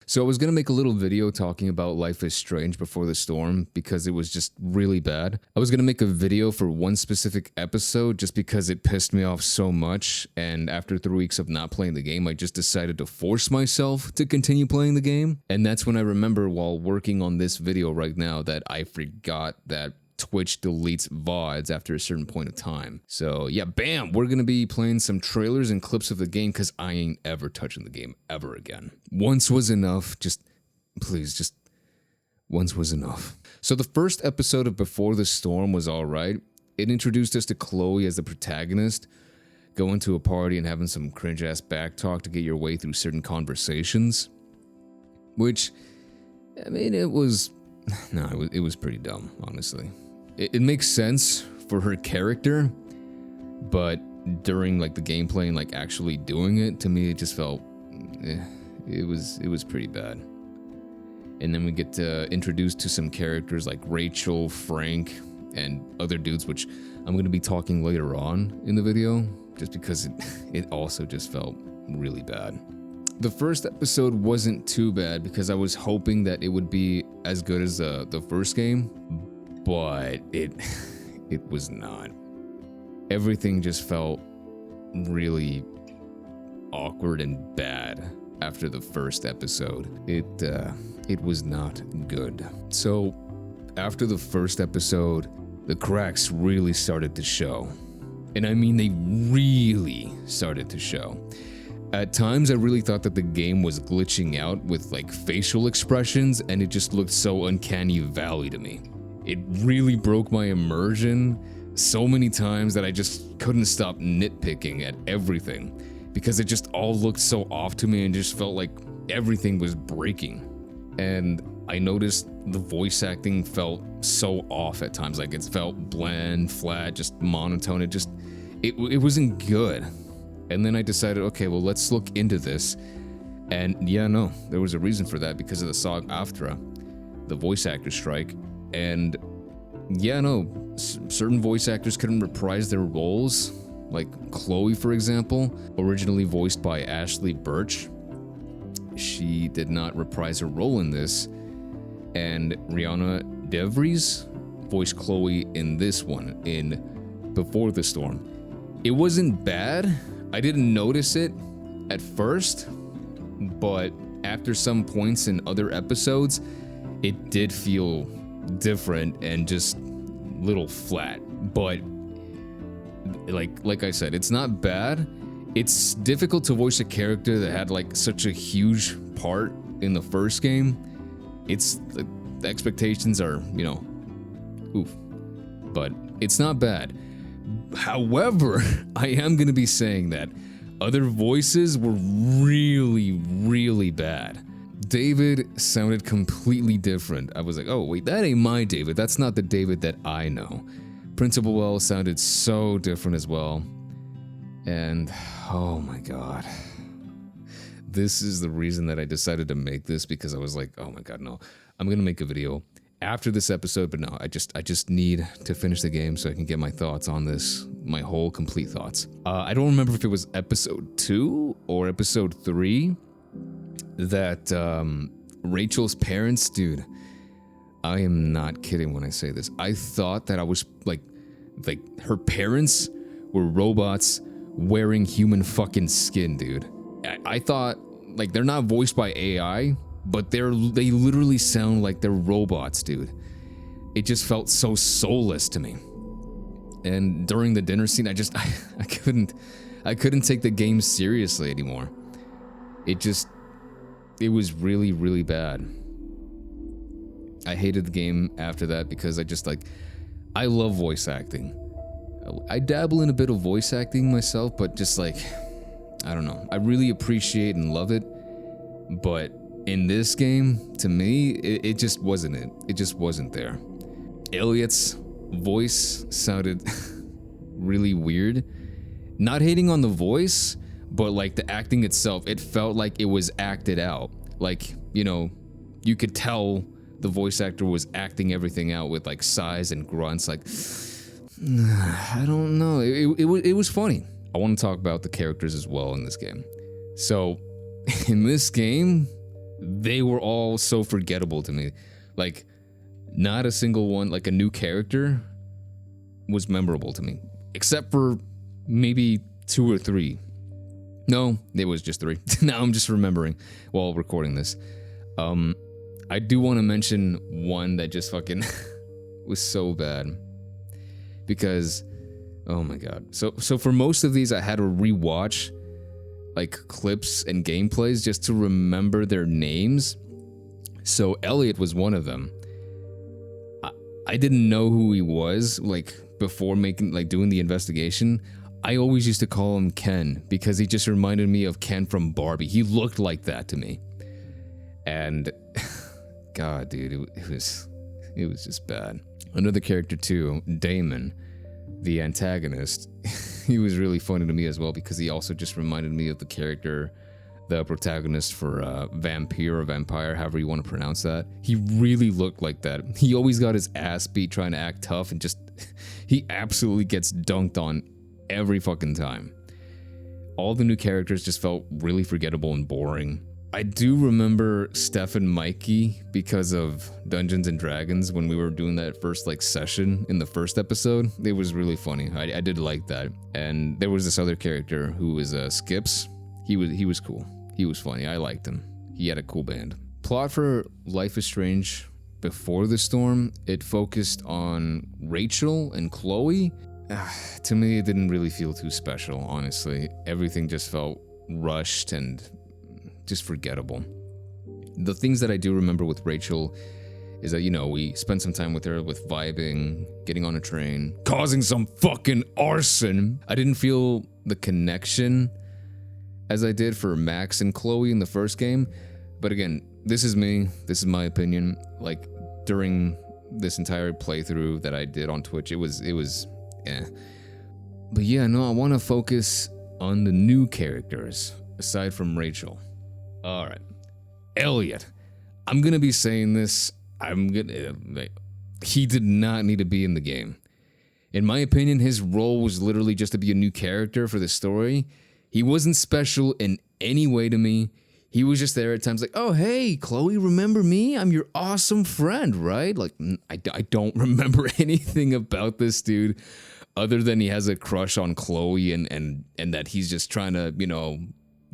So I was going to make a little video talking about Life is Strange Before the Storm because it was just really bad. I was going to make a video for one specific episode just because it pissed me off so much, and after 3 weeks of not playing the game, I just decided to force myself to continue playing the game. And that's when I remember while working on this video right now that I forgot that Twitch deletes VODs after a certain point of time. So yeah, bam, we're gonna be playing some trailers and clips of the game because I ain't ever touching the game ever again. Once was enough, please, just once was enough. So the first episode of Before the Storm was alright. It introduced us to Chloe as the protagonist, going to a party and having some cringe ass backtalk to get your way through certain conversations. Which, I mean, it was pretty dumb, honestly. It makes sense for her character, but during like the gameplay and like actually doing it, to me it just felt, it was pretty bad. And then we get introduced to some characters like Rachel, Frank, and other dudes, which I'm going to be talking later on in the video, just because it also just felt really bad. The first episode wasn't too bad because I was hoping that it would be as good as the first game, but it was not. Everything just felt really awkward and bad after the first episode. It was not good. So after the first episode, the cracks really started to show. And I mean, they really started to show. At times, I really thought that the game was glitching out with like facial expressions, and it just looked so uncanny valley to me. It really broke my immersion so many times that I just couldn't stop nitpicking at everything because it just all looked so off to me and just felt like everything was breaking. And I noticed the voice acting felt so off at times, like it felt bland, flat, just monotone. It wasn't good. And then I decided, okay, well, let's look into this. And yeah, no, there was a reason for that because of the SAG-AFTRA, the voice actor strike. And yeah, no, certain voice actors couldn't reprise their roles, like Chloe, for example, originally voiced by Ashley Birch. She did not reprise her role in this. And Rihanna DeVries voiced Chloe in this one, in Before the Storm. It wasn't bad. I didn't notice it at first, but after some points in other episodes, it did feel different and just little flat. But like I said, it's not bad. It's difficult to voice a character that had like such a huge part in the first game. It's the expectations are, oof. But it's not bad. However, I am going to be saying that other voices were really, really bad. David sounded completely different. I was like, oh, wait, that ain't my David. That's not the David that I know. Principal Wells sounded so different as well. And, oh my god. This is the reason that I decided to make this, because I was like, oh my god, no. I'm going to make a video after this episode, but no, I just need to finish the game so I can get my thoughts on this, my whole complete thoughts. I don't remember if it was episode 2 or episode 3 that Rachel's parents, dude, I am not kidding when I say this. I thought that I was like her parents were robots wearing human fucking skin, dude. I thought like they're not voiced by AI, but they literally sound like they're robots, dude. It just felt so soulless to me. And during the dinner scene, I couldn't take the game seriously anymore. It was really, really bad. I hated the game after that because I love voice acting. I dabble in a bit of voice acting myself, but just like, I don't know. I really appreciate and love it, but in this game, to me, it just wasn't it. It just wasn't there. Elliot's voice sounded really weird. Not hating on the voice, but like the acting itself, it felt like it was acted out. Like, you could tell the voice actor was acting everything out with like sighs and grunts. Like, I don't know. It was funny. I want to talk about the characters as well in this game. So, in this game, they were all so forgettable to me. Like, not a single one, like a new character, was memorable to me, except for maybe 2 or 3. No, it was just 3. Now I'm just remembering while recording this. I do want to mention one that just fucking was so bad, because, oh my god. So for most of these, I had to rewatch like clips and gameplays just to remember their names. So Elliot was one of them. I didn't know who he was, like, before doing the investigation. I always used to call him Ken because he just reminded me of Ken from Barbie. He looked like that to me. And god, dude, it was just bad. Another character too, Damon, the antagonist. He was really funny to me as well because he also just reminded me of the character, the protagonist for Vampire or Vampire, however you want to pronounce that. He really looked like that. He always got his ass beat trying to act tough, and just, he absolutely gets dunked on every fucking time. All the new characters just felt really forgettable and boring. I do remember Steph and Mikey because of Dungeons and Dragons when we were doing that first like session in the first episode. It was really funny. I did like that. And there was this other character who was Skips. He was cool. He was funny. I liked him. He had a cool band. Plot for Life is Strange before the storm, it focused on Rachel and Chloe. To me, it didn't really feel too special, honestly. Everything just felt rushed and just forgettable. The things that I do remember with Rachel is that, you know, we spent some time with her with vibing, getting on a train, causing some fucking arson. I didn't feel the connection as I did for Max and Chloe in the first game. But again, this is me, this is my opinion. Like, during this entire playthrough that I did on Twitch, it was eh. But yeah, no, I want to focus on the new characters aside from Rachel. All right, Elliot. I'm gonna be saying this. He did not need to be in the game. In my opinion, his role was literally just to be a new character for the story. He wasn't special in any way to me. He was just there at times like, oh, hey, Chloe, remember me? I'm your awesome friend, right? Like, I don't remember anything about this dude other than he has a crush on Chloe and that he's just trying to, you know,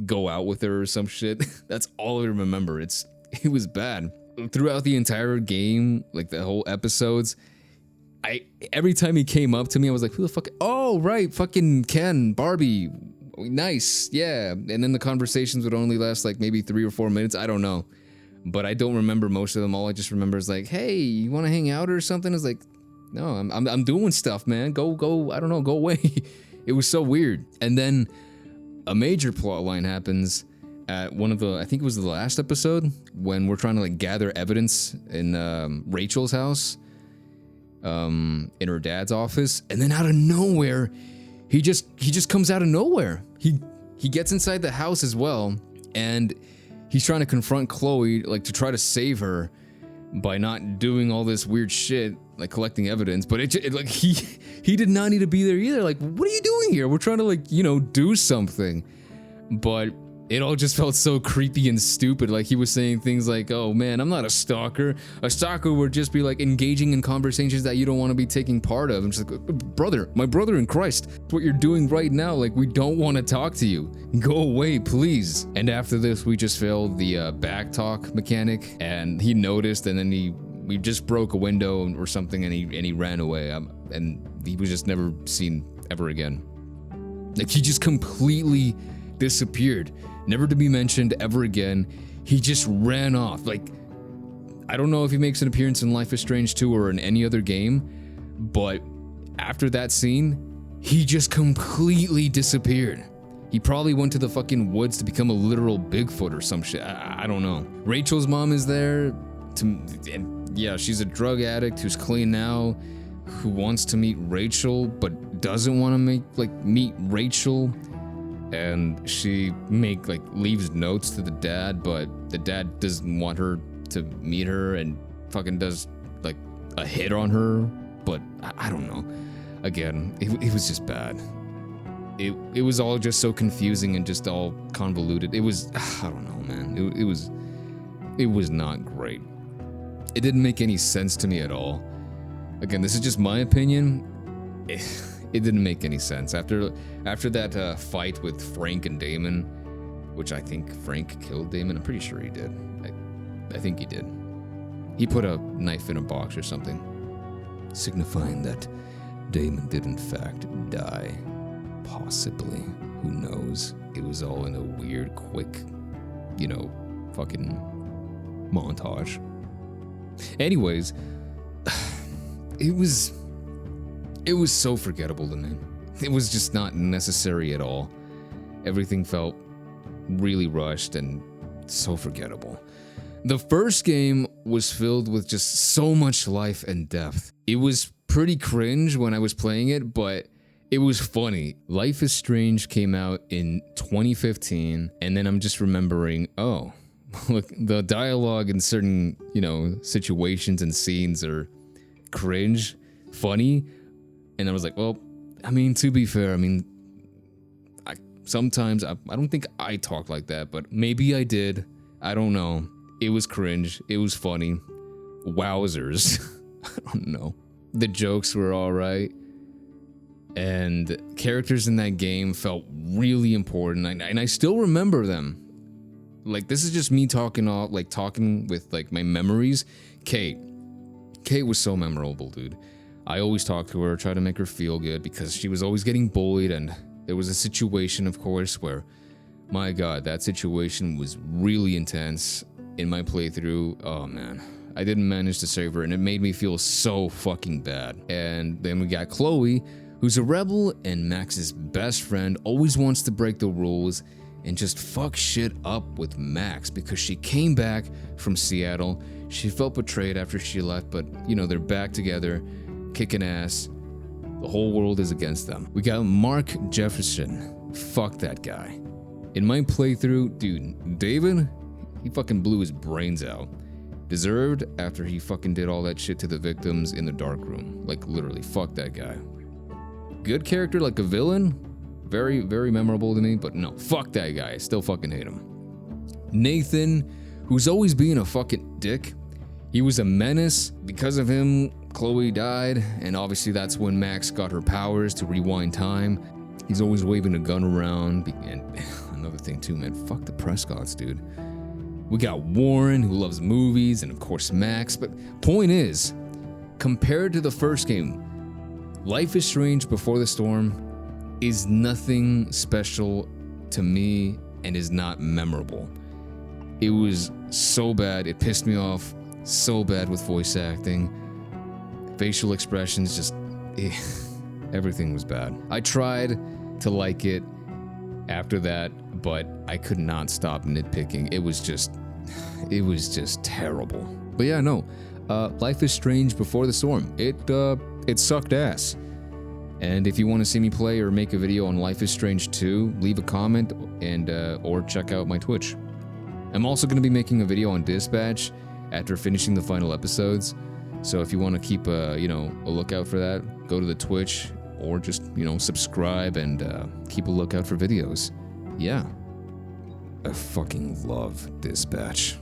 go out with her or some shit. That's all I remember. It was bad. Throughout the entire game, like the whole episodes, every time he came up to me, I was like, who the fuck? Oh, right, fucking Ken, Barbie. Nice, yeah. And then the conversations would only last like maybe 3 or 4 minutes. I don't know. But I don't remember most of them. All I just remember is like, hey, you want to hang out or something? It's like, no, I'm doing stuff, man. Go, I don't know, go away. It was so weird. And then a major plot line happens at one of the, I think it was the last episode, when we're trying to like gather evidence in Rachel's house, in her dad's office, and then out of nowhere, he just comes out of nowhere. He gets inside the house as well, and he's trying to confront Chloe, like to try to save her by not doing all this weird shit, like collecting evidence. But it like he did not need to be there either. Like, what are you doing here? We're trying to, like, you know, do something. But it all just felt so creepy and stupid. Like, he was saying things like, oh man, I'm not a stalker. A stalker would just be like engaging in conversations that you don't want to be taking part of. I'm just like, brother, my brother in Christ, it's what you're doing right now. Like, we don't want to talk to you. Go away, please. And after this, we just failed the back talk mechanic, and he noticed, and then we just broke a window or something, and he ran away. And he was just never seen ever again. Like, he just completely disappeared, never to be mentioned ever again. He just ran off. Like, I don't know if he makes an appearance in Life is Strange 2 or in any other game, but after that scene, he just completely disappeared. He probably went to the fucking woods to become a literal Bigfoot or some shit. I don't know. Rachel's mom is there and yeah, she's a drug addict who's clean now, who wants to meet Rachel but doesn't want to meet Rachel. And she leaves notes to the dad, but the dad doesn't want her to meet her and fucking does like a hit on her. But I don't know. Again, it was just bad. It was all just so confusing and just all convoluted. It was, I don't know, man. It It was not great. It didn't make any sense to me at all. Again, this is just my opinion. It didn't make any sense. After that fight with Frank and Damon, which I think Frank killed Damon. I'm pretty sure he did. I think he did. He put a knife in a box or something, signifying that Damon did in fact die. Possibly. Who knows? It was all in a weird, quick, fucking montage. Anyways, it was so forgettable to me. It was just not necessary at all. Everything felt really rushed and so forgettable. The first game was filled with just so much life and depth. It was pretty cringe when I was playing it, but it was funny. Life is Strange came out in 2015, and then I'm just remembering, oh, look, the dialogue in certain, situations and scenes are cringe, funny, and I was like, well, I mean, to be fair, I mean, sometimes I don't think I talk like that, but maybe I did. I don't know. It was cringe. It was funny. Wowzers. I don't know. The jokes were all right. And characters in that game felt really important, and I still remember them. Like, this is just me talking with like my memories. Kate was so memorable, dude. I always talked to her, try to make her feel good, because she was always getting bullied, and there was a situation, of course, where, my god, that situation was really intense in my playthrough. Oh man, I didn't manage to save her, and it made me feel so fucking bad. And then we got Chloe, who's a rebel and Max's best friend, always wants to break the rules and just fuck shit up with Max because she came back from Seattle. She felt betrayed after she left, but they're back together, kicking ass. The whole world is against them. We got Mark Jefferson. Fuck that guy. In my playthrough, dude, David, he fucking blew his brains out. Deserved after he fucking did all that shit to the victims in the dark room. Like, literally, fuck that guy. Good character, like a villain. Very, very memorable to me, but no, fuck that guy. I still fucking hate him. Nathan, who's always being a fucking dick. He was a menace. Because of him, Chloe died, and obviously that's when Max got her powers to rewind time. He's always waving a gun around. And another thing too, man, fuck the Prescotts, dude. We got Warren, who loves movies, and of course Max, but point is, compared to the first game, Life is Strange Before the Storm is nothing special to me and is not memorable. It was so bad, it pissed me off so bad with voice acting, facial expressions, just everything was bad. I tried to like it after that, but I could not stop nitpicking. It was just terrible. But yeah, no, Life is Strange Before the Storm, it sucked ass. And if you want to see me play or make a video on Life is Strange 2, leave a comment and or check out my Twitch. I'm also going to be making a video on Dispatch after finishing the final episodes. So if you want to keep a lookout for that, go to the Twitch or just, subscribe and keep a lookout for videos. Yeah. I fucking love Dispatch.